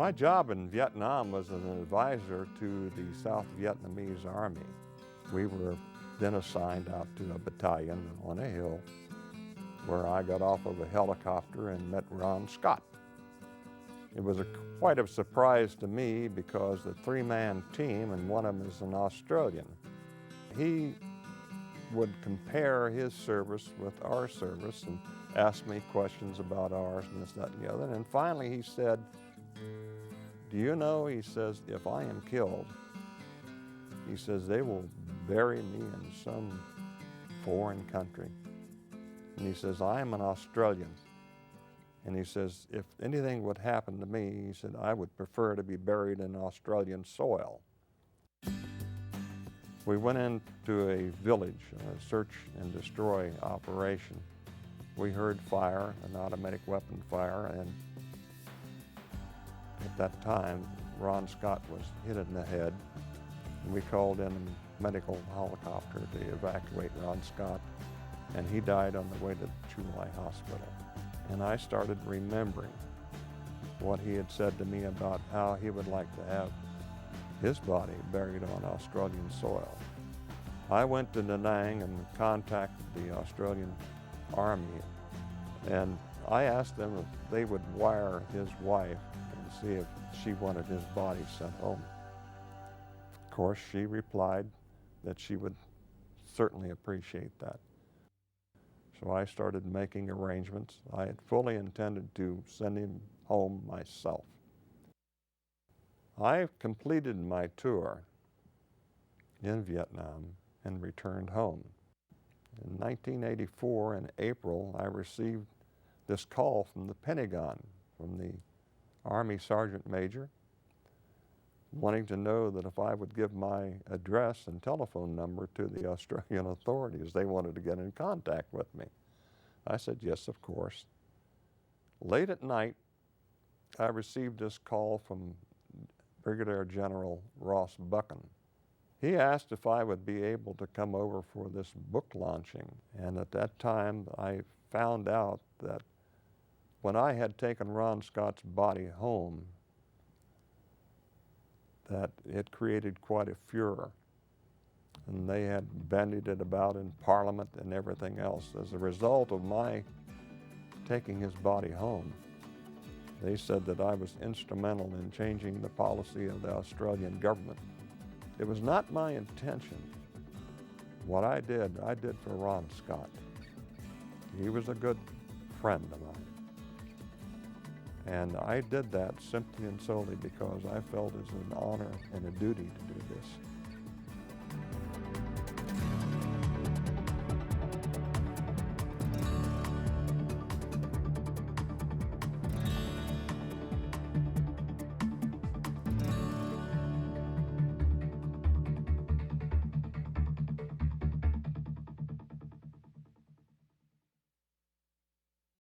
My job in Vietnam was as an advisor to the South Vietnamese Army. We were then assigned out to a battalion on a hill where I got off of a helicopter and met Ron Scott. It was quite a surprise to me because the three-man team, and one of them is an Australian. He would compare his service with our service and ask me questions about ours and this, that, and the other. And finally he said, "Do you know," he says, "if I am killed," he says, "they will bury me in some foreign country." And he says, "I am an Australian." And he says, "if anything would happen to me," he said, "I would prefer to be buried in Australian soil." We went into a village, a search and destroy operation. We heard fire, an automatic weapon fire, and at that time, Ron Scott was hit in the head. And we called in a medical helicopter to evacuate Ron Scott, and he died on the way to the Chulai Hospital. And I started remembering what he had said to me about how he would like to have his body buried on Australian soil. I went to Da Nang and contacted the Australian Army, and I asked them if they would wire his wife and see if she wanted his body sent home. Of course, she replied that she would certainly appreciate that. So I started making arrangements. I had fully intended to send him home myself. I completed my tour in Vietnam and returned home. In 1984, in April, I received this call from the Pentagon, from the Army Sergeant Major, wanting to know that if I would give my address and telephone number to the Australian authorities, they wanted to get in contact with me. I said, yes, of course. Late at night, I received this call from Brigadier General Ross Buchan. He asked if I would be able to come over for this book launching. And at that time, I found out that when I had taken Ron Scott's body home, that it created quite a furor. And they had bandied it about in Parliament and everything else. As a result of my taking his body home, they said that I was instrumental in changing the policy of the Australian government. It was not my intention. What I did for Ron Scott. He was a good friend of mine. And I did that simply and solely because I felt it was an honor and a duty to do this.